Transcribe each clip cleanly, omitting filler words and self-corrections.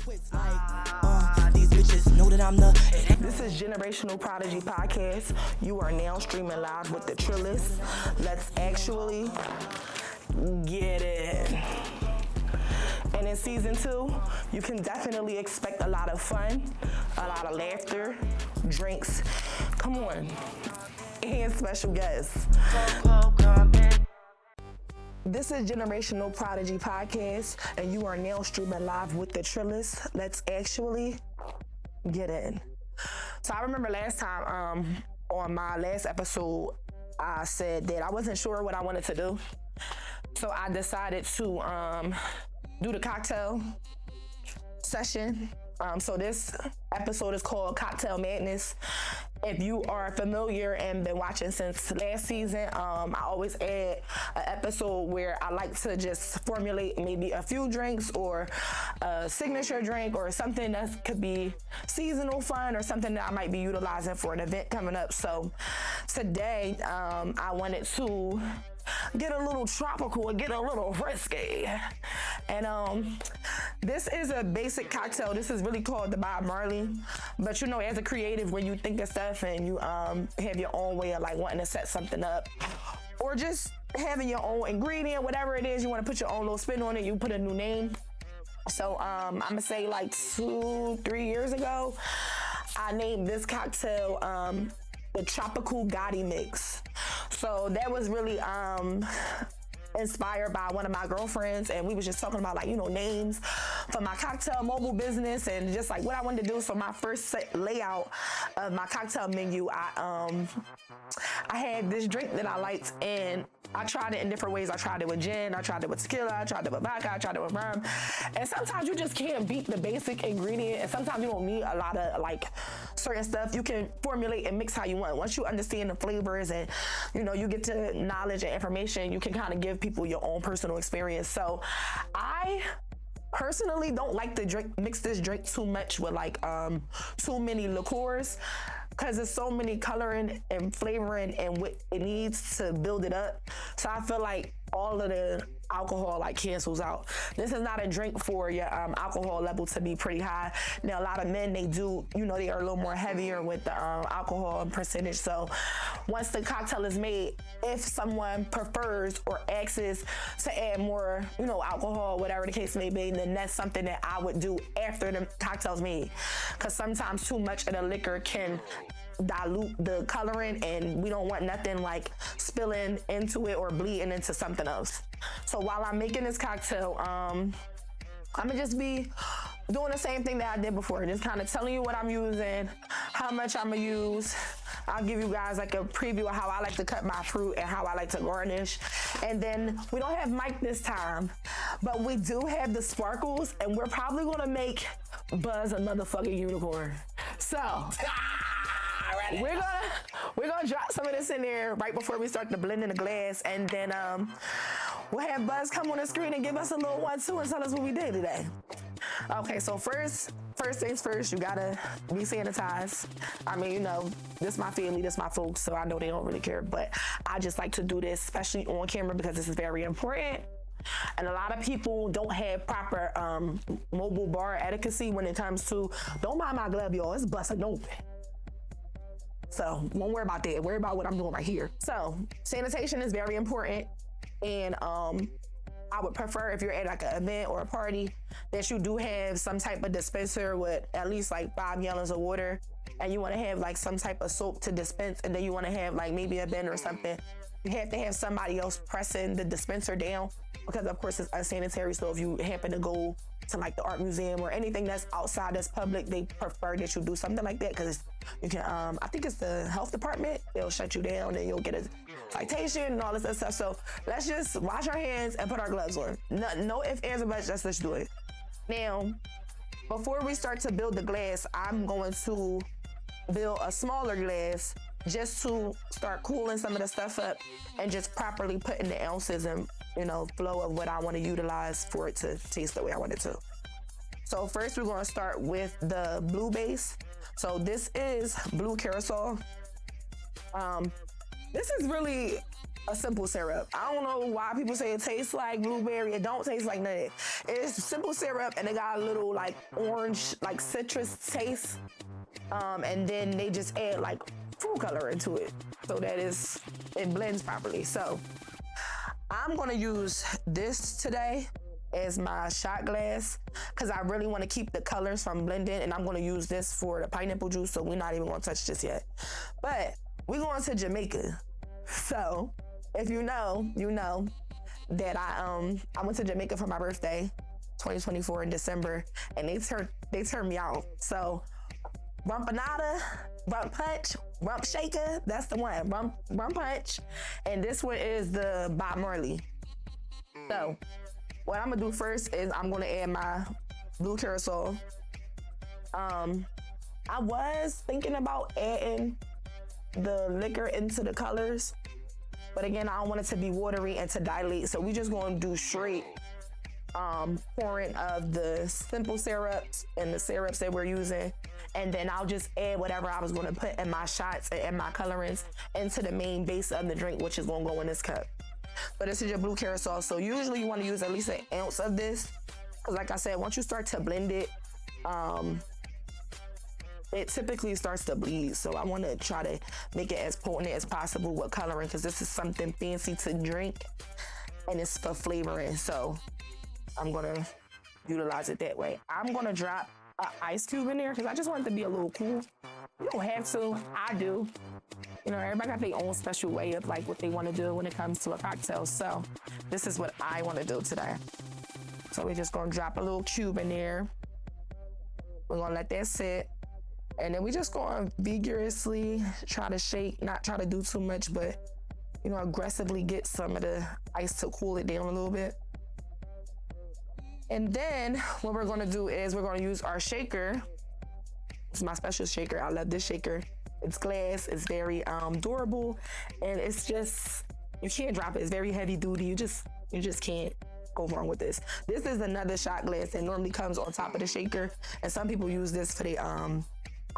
These bitches know that I'm the. This is Generational Prodigy Podcast. You are now streaming live with the Trillist. Let's actually get it. And in season 2, you can definitely expect a lot of fun, a lot of laughter, drinks. Come on. And special guests. This is Generational Prodigy Podcast, and you are now streaming live with the Trillist. Let's actually get in. So I remember last time on my last episode, I said that I wasn't sure what I wanted to do. So I decided to do the cocktail session. So this episode is called Cocktail Madness. If you are familiar and been watching since last season, I always add an episode where I like to just formulate maybe a few drinks or a signature drink or something that could be seasonal fun or something that I might be utilizing for an event coming up. So today, I wanted to get a little tropical and get a little risky. And this is a basic cocktail. This is really called the Bob Marley. But you know, as a creative, when you think of stuff and you have your own way of like wanting to set something up, or just having your own ingredient, whatever it is, you want to put your own little spin on it, you put a new name. So I'm gonna say like 2-3 years ago, I named this cocktail the Tropical Gotti Mix. So that was really inspired by one of my girlfriends, and we was just talking about like, you know, names for my cocktail mobile business and just like what I wanted to do. So my first layout of my cocktail menu, I had this drink that I liked, and I tried it in different ways. I tried it with gin, I tried it with tequila, I tried it with vodka, I tried it with rum. And sometimes you just can't beat the basic ingredient, and sometimes you don't need a lot of like certain stuff. You can formulate and mix how you want. Once you understand the flavors and, you know, you get to knowledge and information, you can kind of give people your own personal experience. So I personally don't like to mix this drink too much with like too many liqueurs, because there's so many coloring and flavoring and what it needs to build it up. So I feel like all of the alcohol like cancels out. This is not a drink for your alcohol level to be pretty high. Now a lot of men, they do, you know, they are a little more heavier with the alcohol percentage. So once the cocktail is made, if someone prefers or asks to add more, you know, alcohol, whatever the case may be, then that's something that I would do after the cocktail's made. Because sometimes too much of the liquor can dilute the coloring, and we don't want nothing like spilling into it or bleeding into something else. So while I'm making this cocktail, I'm gonna just be doing the same thing that I did before, just kind of telling you what I'm using, how much I'm gonna use. I'll give you guys like a preview of how I like to cut my fruit and how I like to garnish. And then we don't have Mike this time, but we do have the sparkles, and we're probably gonna make Buzz a motherfucking unicorn. So we're gonna drop some of this in there right before we start to blend in the glass, and then we'll have Buzz come on the screen and give us a little 1-2 and tell us what we did today. Okay, so first things first, you gotta be sanitized. I mean, you know, this is my family, this is my folks, so I know they don't really care, but I just like to do this, especially on camera, because this is very important. And a lot of people don't have proper mobile bar etiquette when it comes to, don't mind my glove, y'all, it's busting open. So won't worry about that. Worry about what I'm doing right here. So sanitation is very important. And I would prefer, if you're at like an event or a party, that you do have some type of dispenser with at least like 5 gallons of water. And you want to have like some type of soap to dispense. And then you want to have like maybe a bin or something. You have to have somebody else pressing the dispenser down, because of course it's unsanitary. So if you happen to go to like the art museum or anything that's outside that's public, they prefer that you do something like that, because you can, I think it's the health department, they'll shut you down and you'll get a citation and all this other stuff. So let's just wash our hands and put our gloves on. No ifs, ands, or buts, let's do it. Now, before we start to build the glass, I'm going to build a smaller glass just to start cooling some of the stuff up and just properly putting the ounces and, you know, flow of what I want to utilize for it to taste the way I want it to. So first we're going to start with the blue base. So this is blue carousel. This is really a simple syrup. I don't know why people say it tastes like blueberry. It don't taste like none of it. It's simple syrup and it got a little like orange, like citrus taste. And then they just add like food color into it so that it blends properly. So I'm gonna use this today as my shot glass because I really want to keep the colors from blending, and I'm gonna use this for the pineapple juice, so we're not even gonna touch this yet. But we're going to Jamaica. So if you know, you know that I went to Jamaica for my birthday, 2024 in December, and they turned me out. So rumpanada, rump punch, rump shaker, that's the one. Rump punch. And this one is the Bob Marley. So what I'm gonna do first is I'm gonna add my blue curacao. I was thinking about adding the liquor into the colors, but again, I don't want it to be watery and to dilate. So we just gonna do straight pouring of the simple syrups and the syrups that we're using. And then I'll just add whatever I was gonna put in my shots and my colorings into the main base of the drink, which is gonna go in this cup. But this is your blue curacao. So usually you wanna use at least an ounce of this. Cause like I said, once you start to blend it, it typically starts to bleed. So I wanna try to make it as potent as possible with coloring, cause this is something fancy to drink and it's for flavoring. So I'm gonna utilize it that way. I'm gonna drop an ice cube in there because I just want it to be a little cool. You don't have to, I do. You know, everybody got their own special way of like what they want to do when it comes to a cocktail. So this is what I want to do today. So we're just gonna drop a little cube in there. We're gonna let that sit. And then we just gonna vigorously try to shake, not try to do too much, but you know, aggressively get some of the ice to cool it down a little bit. And then what we're gonna do is we're gonna use our shaker. It's my special shaker. I love this shaker. It's glass, it's very durable, and it's just, you can't drop it. It's very heavy duty. You just can't go wrong with this. This is another shot glass that normally comes on top of the shaker, and some people use this for the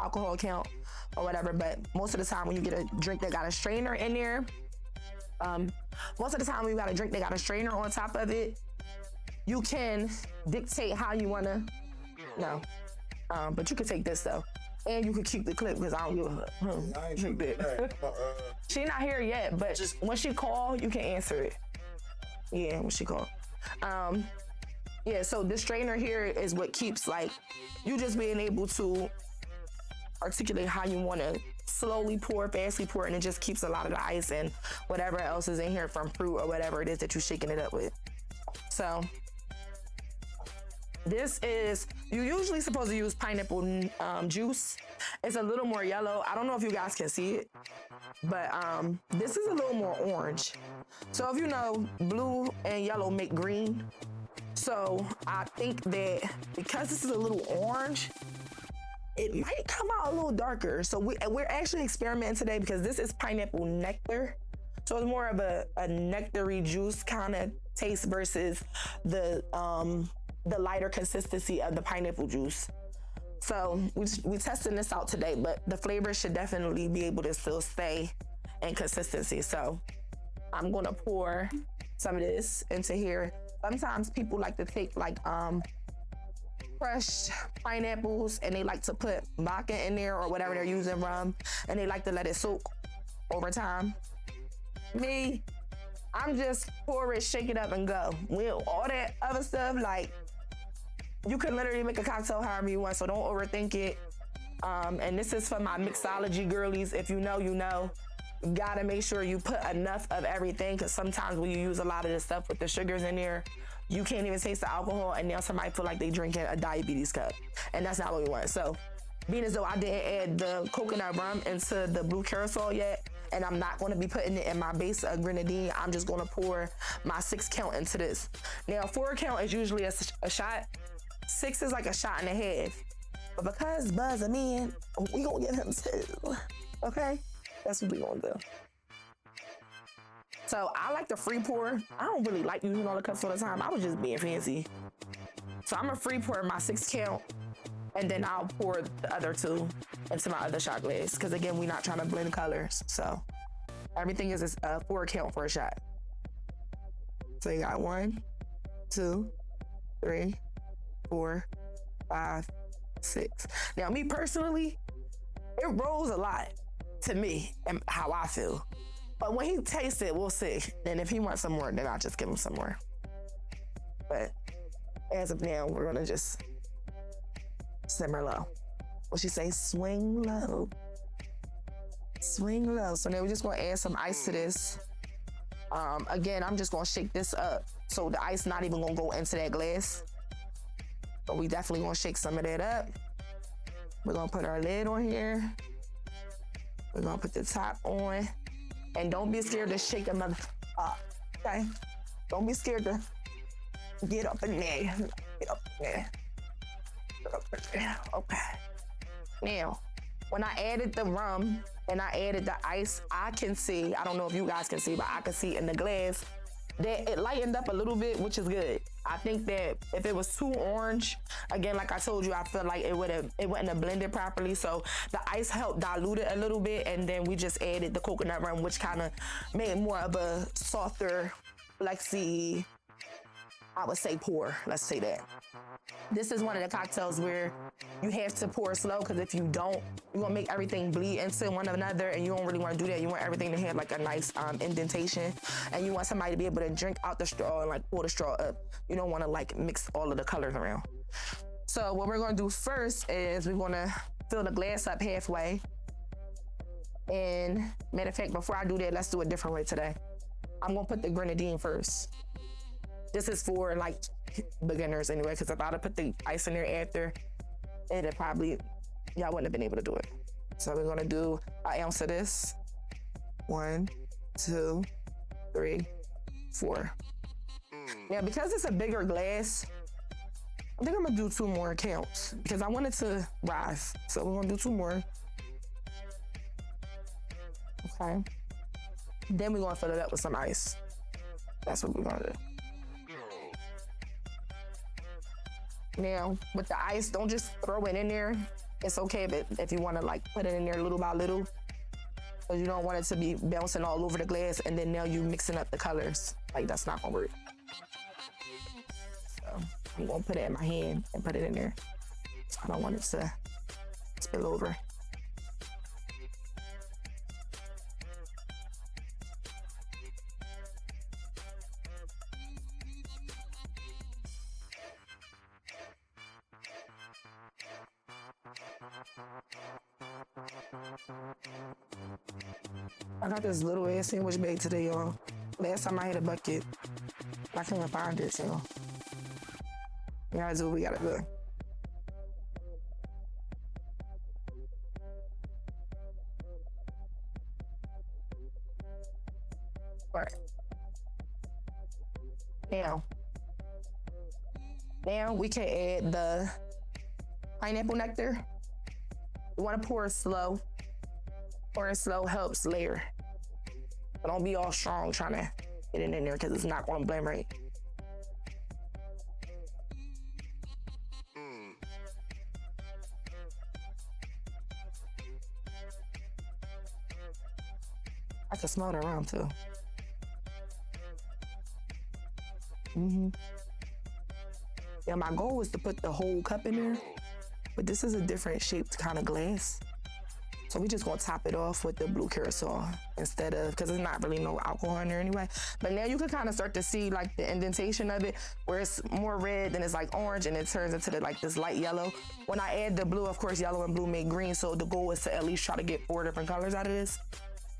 alcohol count or whatever, but most of the time when you get a drink that got a strainer in there, most of the time when you got a drink that got a strainer on top of it, you can dictate how you wanna, but you can take this though. And you can keep the clip because I don't give a drink that. She not here yet, but when she call, you can answer it. Yeah, when she call. Yeah, so this strainer here is what keeps like, you just being able to articulate how you wanna slowly pour, fastly pour, and it just keeps a lot of the ice and whatever else is in here from fruit or whatever it is that you're shaking it up with. So this is, you usually supposed to use pineapple juice. It's a little more yellow. I don't know if you guys can see it, but this is a little more orange. So if you know, blue and yellow make green. So I think that because this is a little orange, it might come out a little darker. So we're actually experimenting today because this is pineapple nectar. So it's more of a nectary juice kind of taste versus the lighter consistency of the pineapple juice. So we testing this out today, but the flavor should definitely be able to still stay in consistency. So I'm gonna pour some of this into here. Sometimes people like to take like crushed pineapples and they like to put vodka in there or whatever they're using, rum, and they like to let it soak over time. Me, I'm just pour it, shake it up, and go. With all that other stuff, like, you can literally make a cocktail however you want, so don't overthink it. And this is for my mixology girlies. If you know, you know. You gotta make sure you put enough of everything, because sometimes when you use a lot of this stuff with the sugars in there, you can't even taste the alcohol, and now somebody feel like they drinking a diabetes cup, and that's not what we want. So, being as though I didn't add the coconut rum into the blue curacao yet, and I'm not gonna be putting it in my base of grenadine, I'm just gonna pour my 6 count into this. Now, 4 count is usually a shot. 6 is like a shot and a half. But because Buzz a man, we gonna give him 2, okay? That's what we gonna do. So I like the free pour. I don't really like using all the cups all the time. I was just being fancy. So I'm gonna free pour my 6 count, and then I'll pour the other 2 into my other shot glass. Because again, we're not trying to blend colors. So Everything is a 4 count for a shot. So you got 1, 2, 3, 4, 5, 6. Now, me personally, it rolls a lot to me and how I feel. But when he tastes it, we'll see. And if he wants some more, then I'll just give him some more. But as of now, we're gonna just simmer low. What she say? Swing low. Swing low. So now we're just gonna add some ice to this. Again, I'm just gonna shake this up. So the ice not even gonna go into that glass. But we definitely gonna shake some of that up. We're gonna put our lid on here. We're gonna put the top on. And don't be scared to shake them up, okay? Don't be scared to get up in there. Get up in there. Get up in there. Okay. Now, when I added the rum and I added the ice, I can see, I don't know if you guys can see, but I can see in the glass that it lightened up a little bit, which is good. I think that if it was too orange, again, like I told you, I feel like it wouldn't have blended properly. So the ice helped dilute it a little bit, and then we just added the coconut rum, which kind of made more of a softer, flexy, I would say pour, let's say that. This is one of the cocktails where you have to pour slow, because if you don't, you're gonna make everything bleed into one another, and you don't really want to do that. You want everything to have like a nice indentation, and you want somebody to be able to drink out the straw and like pull the straw up. You don't want to like mix all of the colors around. So what we're gonna do first is we're gonna fill the glass up halfway. And matter of fact, before I do that, let's do it a different way today. I'm gonna put the grenadine first. This is for like beginners anyway, because if I'd have put the ice in there after, it'd probably, y'all wouldn't have been able to do it. So we're gonna do an ounce of this. 1, 2, 3, 4. Now, because it's a bigger glass, I think I'm gonna do 2 more counts because I want it to rise. So we're gonna do 2 more. Okay. Then we're gonna fill it up with some ice. That's what we're gonna do. Now, with the ice, don't just throw it in there. It's okay if you want to like put it in there little by little, because you don't want it to be bouncing all over the glass, and then now you mixing up the colors. Like, that's not gonna work. So I'm gonna put it in my hand and put it in there. I don't want it to spill over. I got this little ass sandwich bag today, y'all. Last time I had a bucket, I couldn't find it, so we gotta do what we gotta do. All right. Now we can add the pineapple nectar. You want to pour it slow. Pouring slow helps layer. But don't be all strong trying to get it in there, because it's not going to blend right. I can smell it around too. Yeah, my goal was to put the whole cup in there, but this is a different shaped kind of glass. So we just gonna top it off with the blue curacao instead of, because there's not really no alcohol in there anyway. But now you can kind of start to see like the indentation of it, where it's more red, then it's like orange, and it turns into like this light yellow. When I add the blue, of course, yellow and blue make green. So the goal is to at least try to get 4 different colors out of this.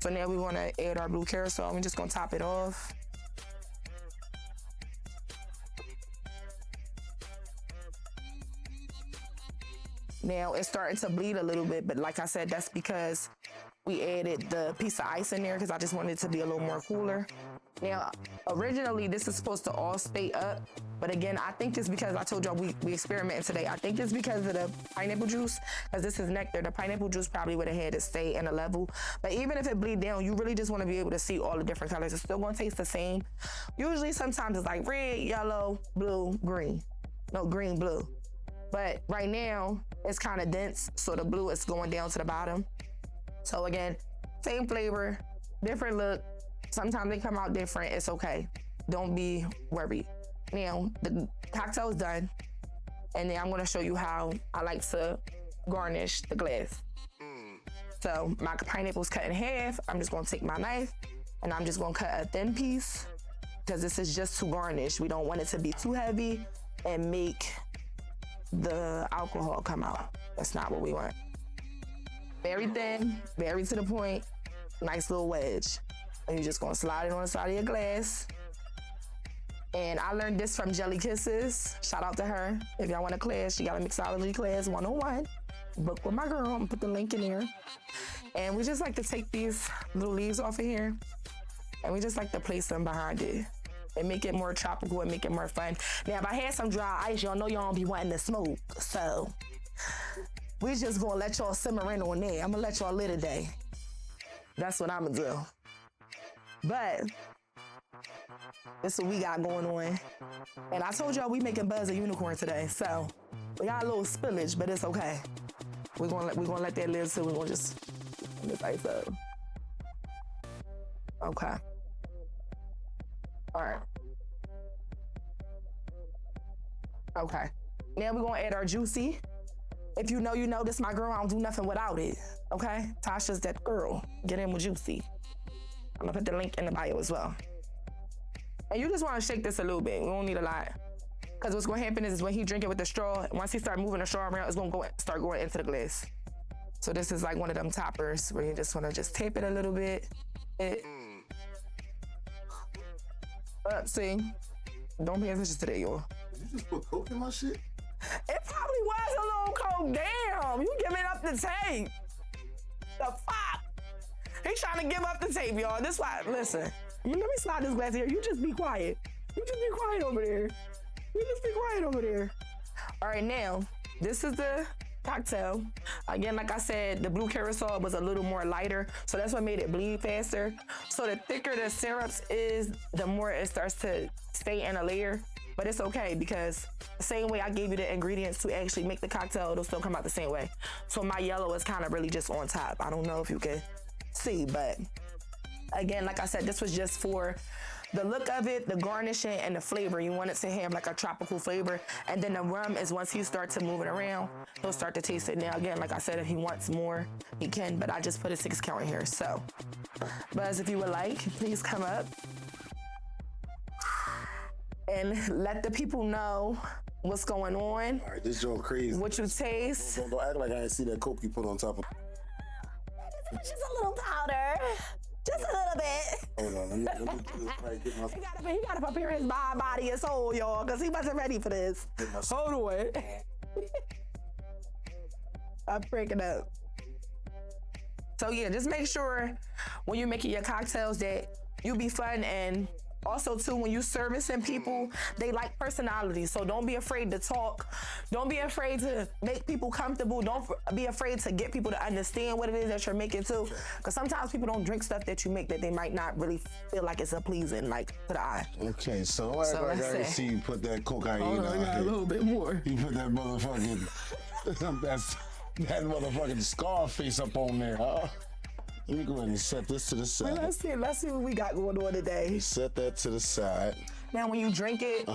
So now we wanna add our blue curacao. I'm just gonna top it off. Now it's starting to bleed a little bit, but like I said, that's because we added the piece of ice in there, because I just wanted it to be a little more cooler. Now, originally this is supposed to all stay up, but again, I think it's because I told y'all we experimented today. I think it's because of the pineapple juice, because this is nectar. The pineapple juice probably would have had it stay in a level. But even if it bleed down, you really just want to be able to see all the different colors. It's still going to taste the same. Usually, sometimes it's like red, yellow, blue, green. No, green, blue. But right now, it's kind of dense, so the blue is going down to the bottom. So again, same flavor, different look. Sometimes they come out different. It's okay. Don't be worried. Now, the cocktail is done. And then I'm gonna show you how I like to garnish the glass. So my pineapple's cut in half. I'm just gonna take my knife and I'm just gonna cut a thin piece because this is just to garnish. We don't want it to be too heavy and make the alcohol come out. That's not what we want. Very thin, very to the point, nice little wedge. And you're just gonna slide it on the side of your glass. And I learned this from Jelly Kisses. Shout out to her. If y'all want a class, she got a mixology class 101. Book with my girl, I'm gonna put the link in there. And we just like to take these little leaves off of here and we just like to place them behind it and make it more tropical and make it more fun. Now, if I had some dry ice, y'all know y'all don't be wanting to smoke. So we just gonna let y'all simmer in on there. I'm gonna let y'all lit today. That's what I'm gonna do. But this is what we got going on. And I told y'all we making Buzz a unicorn today. So we got a little spillage, but it's okay. We're gonna let that live, so we're gonna just turn this ice up. Okay. All right. Okay. Now we're gonna add our juicy. If you know, you know. This my girl. I don't do nothing without it. Okay. Tasha's that girl. Get in with juicy. I'm gonna put the link in the bio as well. And you just wanna shake this a little bit. We don't need a lot. Because what's gonna happen is when he drink it with the straw, once he start moving the straw around, it's gonna start going into the glass. So this is like one of them toppers where you just wanna just tape it a little bit. See? Don't pay attention to that, y'all. Did you just put coke in my shit? It probably was a little coke. Damn, you giving up the tape. The fuck? He's trying to give up the tape, y'all. This why, listen. Let me slide this glass here. You just be quiet. You just be quiet over there. You just be quiet over there. All right, now, this is the cocktail. Again, like I said, the blue carousel was a little more lighter, so that's what made it bleed faster. So the thicker the syrups is, the more it starts to stay in a layer. But it's okay because the same way I gave you the ingredients to actually make the cocktail, it'll still come out the same way. So my yellow is kind of really just on top. I don't know if you can see, but again, like I said, this was just for the look of it, the garnishing, and the flavor. You want it to have like a tropical flavor. And then the rum is once he starts to move it around, he'll start to taste it. Now, again, like I said, if he wants more, he can, but I just put a 6 count in here. So, Buzz, if you would like, please come up and let the people know what's going on. All right, this joint crazy. What you taste. Don't act like I didn't see that coke you put on top of. Just a little powder. Just a little bit. Hold on, let me get my... He gotta prepare his mind, body, and soul, y'all, because he wasn't ready for this. Hold on. I'm breaking up. So yeah, just make sure when you're making your cocktails that you be fun, and also too, when you servicing people, they like personality. So don't be afraid to talk. Don't be afraid to make people comfortable. Don't be afraid to get people to understand what it is that you're making too. Because sometimes people don't drink stuff that you make that they might not really feel like it's a pleasing, like to the eye. Okay, so don't act like I didn't see you put that cocaine Hold on, a little bit more. You put that motherfucking, that motherfucking Scarface up on there, huh? Let me go ahead and set this to the side. Well, let's see what we got going on today. Set that to the side. Now, when you drink it,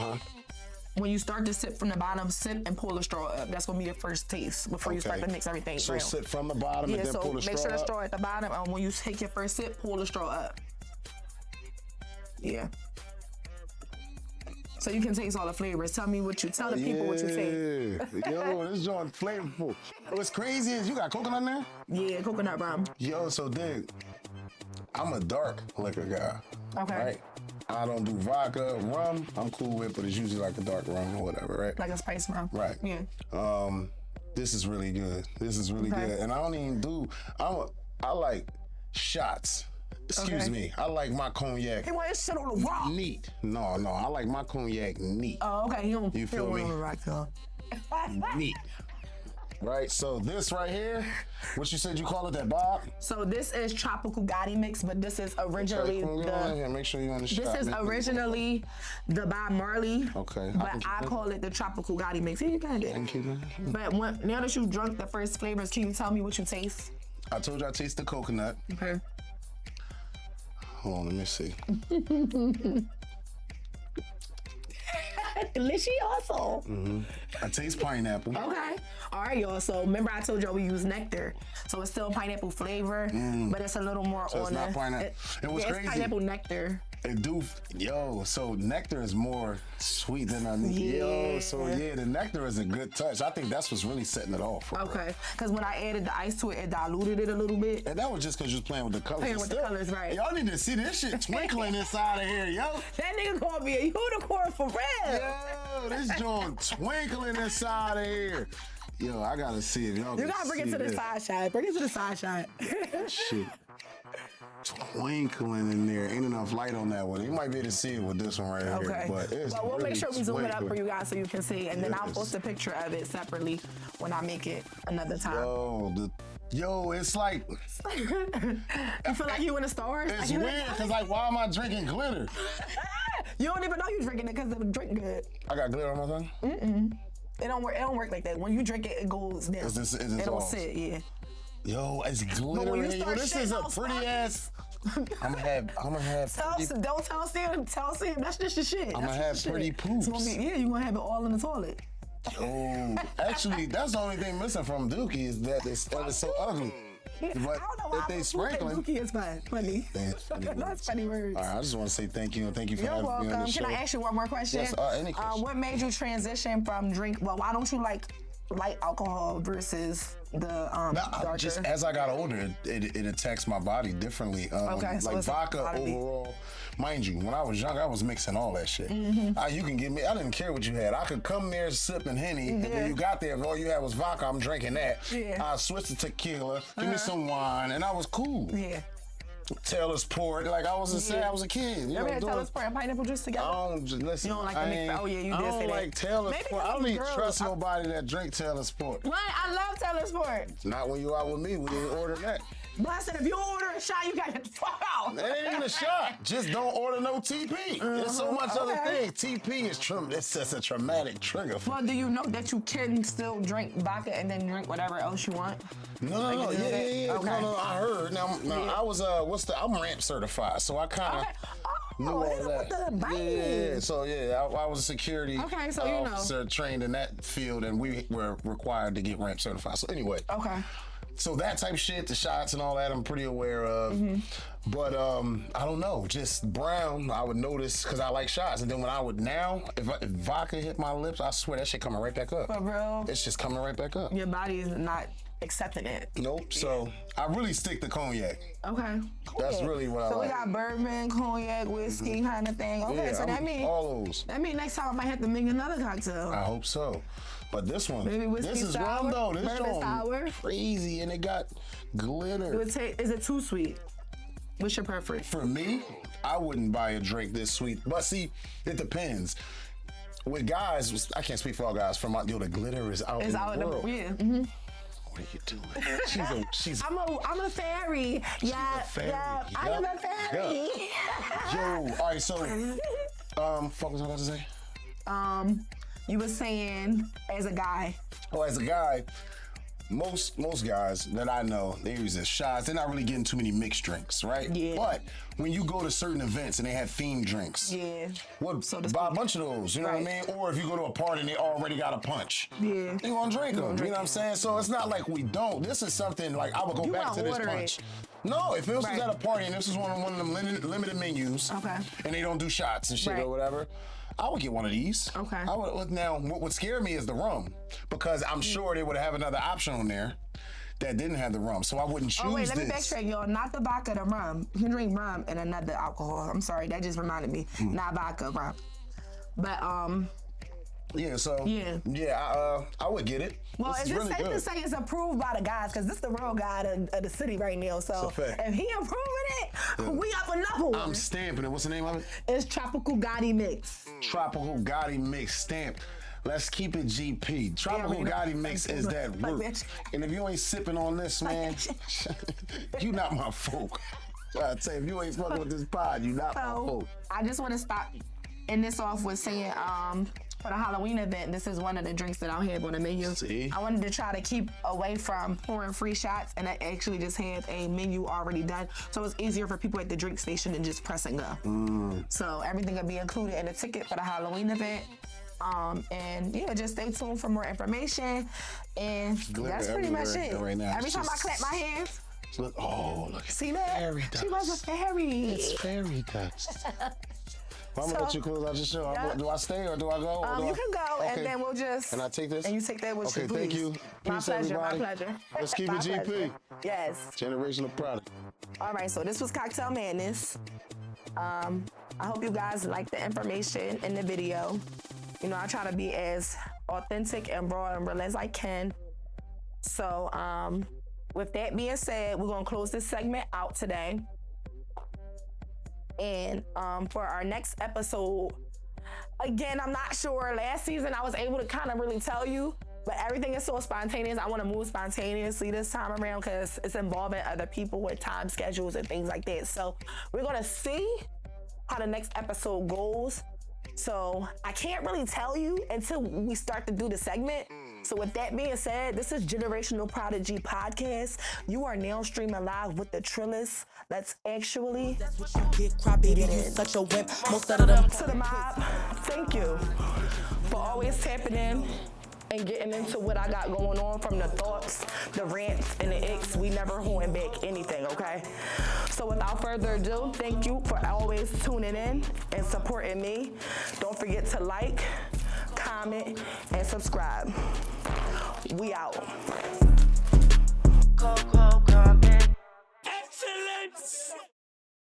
when you start to sip from the bottom, sip and pull the straw up. That's gonna be your first taste before you start to mix everything. So around. sip from the bottom and then pull the straw up? Make sure the straw at the bottom, and when you take your first sip, pull the straw up. Yeah. So you can taste all the flavors. Tell the people what you taste. Yo, this joint flavorful. What's crazy is you got coconut in there? Yeah, coconut rum. Yo, so dig, I'm a dark liquor guy. Okay. Right? I don't do vodka, rum. I'm cool with, but it's usually like a dark rum or whatever, right? Like a spice rum. Right. Yeah. This is really good. This is really good. And I don't even do, I like shots. Excuse me. I like my cognac. He want his shit on the rock. Neat. No, I like my cognac neat. Oh, okay. You feel me? Neat. Right, so this right here, what you said you call it, that Bob? So this is Tropical Gotti Mix, but this is originally make sure you're on the shot. This is originally the Bob Marley. Okay. But I call it the Tropical Gotti Mix. Here you got it. Thank you. But now that you drunk the first flavors, can you tell me what you taste? I told you I taste the coconut. Okay. Hold on, let me see. Lishy also. I taste pineapple. Okay. All right, y'all. So remember I told y'all we use nectar. So it's still pineapple flavor, but it's a little more So on it's not pineapple. It was crazy. It's pineapple nectar. So nectar is more sweet than I need. Yeah. So the nectar is a good touch. I think that's what's really setting it off. Okay, because when I added the ice to it, it diluted it a little bit. And that was just because you was playing with the colors. Playing with the colors, right. Y'all need to see this shit twinkling inside of here, yo. That nigga called me a unicorn for real. Yo, this joint twinkling inside of here. Yo, I gotta see it. Y'all You gotta bring it to the side shot. Bring it to the side shot. Shit. Twinkling in there. Ain't enough light on that one. You might be able to see it with this one right here. But we'll make sure we zoom it up for twinkling. you guys so you can see. And then I'll post a picture of it separately when I make it another time. Yo, it's like... You feel like you in the stores? It's weird, because like, why am I drinking glitter? You don't even know you're drinking it because it drink good. I got glitter on my tongue? It don't work. It don't work like that. When you drink it, it goes down. It don't off? sit. Yeah. Yo, it's glitter in here. This is a pretty ass... I'm gonna have Don't tell Sam. Tell Sam. That's just your shit. I'm gonna have pretty poops. You're gonna have it all in the toilet. Oh, actually, that's the only thing missing from Dookie is that it's so ugly. Yeah, But I don't know why if they sprinkling, Dookie is fine. Funny. That's funny words. All right, I just want to say thank you and thank you for You're having me on welcome. the show. Can I ask you one more question? Yes, any question. What made you transition from why don't you like light alcohol versus the darker? Just as I got older, it attacks my body differently. Okay, so like it's vodka body. overall. Mind you, when I was young, I was mixing all that shit. You can give me, I didn't care what you had. I could come there sipping Henny, and then you got there, if all you had was vodka, I'm drinking that. Yeah. I switched to tequila, give me some wine, and I was cool. Yeah. Taylor's Port, like I was I was a kid. You ever had Taylor's Port and pineapple juice together? I don't listen. You don't like the mix? Oh yeah, you did I say don't that. like Taylor's Maybe Port. I don't even girls- trust nobody that drink Taylor's Port. What? I love Taylor's Port. Not when you out with me. We didn't order that. But I said, if you order a shot, you gotta get the fuck out. That ain't even a shot. Just don't order no TP. There's so much other Okay. things. TP is it's just a traumatic trigger. Well, do you know that you can still drink vodka and then drink whatever else you want? No. you do that? Yeah. Okay. No, I heard. Now I was I'm ramp certified, so I kind of Okay. knew Oh, all hit him that. with the bang. Yeah. So I was a security Okay, so you know. officer trained in that field, and we were required to get ramp certified. So anyway. Okay. So that type of shit, the shots and all that, I'm pretty aware of. But I don't know, just brown, I would notice because I like shots. And then when I would if vodka hit my lips, I swear that shit coming right back up. For real? It's just coming right back up. Your body is not accepting it. Nope. So I really stick to cognac. Okay. That's really what I So we like. got bourbon, cognac, whiskey kind of thing. Okay, Yeah, so that means all those. next time I might have to make another cocktail. I hope so. But this one, Maybe whiskey this is sour, rum though. This bourbon sour. joint crazy, and it got glitter. Is it too sweet? What's your preference? For me, I wouldn't buy a drink this sweet. But see, it depends. With guys, I can't speak for all guys. The glitter is out in the world. Yeah. What are you doing? She's. I'm a fairy. Yeah. fairy. Yeah. I am a fairy. Yo, all right. So, fuck was I about to say? You were saying as a guy. Oh, as a guy, most guys that I know, they use as shots. They're not really getting too many mixed drinks, right? Yeah. But when you go to certain events and they have themed drinks, Yeah. so buy a bunch of those, you know what I mean? Or if you go to a party and they already got a punch, Yeah. you gonna drink them, you know what I'm saying? So it's not like we don't. This is something like I would go You back wanna to this order punch. it. No, if it was Right. at a party and this was one of them limited menus, Okay. and they don't do shots and shit Right. or whatever, I would get one of these. Okay. Now, what would scare me is the rum, because I'm sure they would have another option on there that didn't have the rum, so I wouldn't choose Oh wait, let me this. backtrack, y'all. Not the vodka, the rum. You can drink rum and another alcohol. I'm sorry, that just reminded me. Not vodka, rum. But Yeah, so Yeah. I would get it. well, This is is it really safe to good. say it's approved by the guys? Because this is the real guy of the city right now. So It's a fact. if he approving it, we up another one. I'm stamping it. What's the name of it? It's Tropical Gotti Mix. Tropical Gotti Mix stamp. Let's keep it GP. Tropical we know. Gotti Mix is that Like work. that. And if you ain't sipping on this, man, you not my folk. I tell you, if you ain't fucking with this pod, you not my So folk. I just want to end this off with saying, for the Halloween event, this is one of the drinks that I'll have on the menu. See? I wanted to try to keep away from pouring free shots, and I actually just have a menu already done, so it's easier for people at the drink station to just press and go. So everything will be included in the ticket for the Halloween event. And yeah, just stay tuned for more information. And that's pretty much it. Right now. Every time I clap my hands, Look at see that? fairy dust. She was a fairy. It's fairy dust. Well, I'm gonna let you close out your show. Yeah. Do I stay or do I go? Or do You can go, Okay. and then we'll just. And I take this? And you take that with you, Okay, please. thank you. My Peace, pleasure, everybody. my pleasure. Let's keep My it GP. pleasure. Yes. Generational product. All right, so this was Cocktail Madness. I hope you guys like the information in the video. You know, I try to be as authentic and raw and real as I can. So, with that being said, we're gonna close this segment out today. And for our next episode, again, I'm not sure. Last season, I was able to kind of really tell you, but everything is so spontaneous. I want to move spontaneously this time around because it's involving other people with time schedules and things like that. So we're going to see how the next episode goes. So I can't really tell you until we start to do the segment. So with that being said, this is Generational Prodigy Podcast. You are now streaming live with the Trillis. Let's actually Get cry, baby, you such a wimp. Most of them. to the mob. Thank you for always tapping in and getting into what I got going on, from the thoughts, the rants, and the icks. We never holding back anything, okay? So without further ado, thank you for always tuning in and supporting me. Don't forget to like, comment, and subscribe. We out. Coco, girl.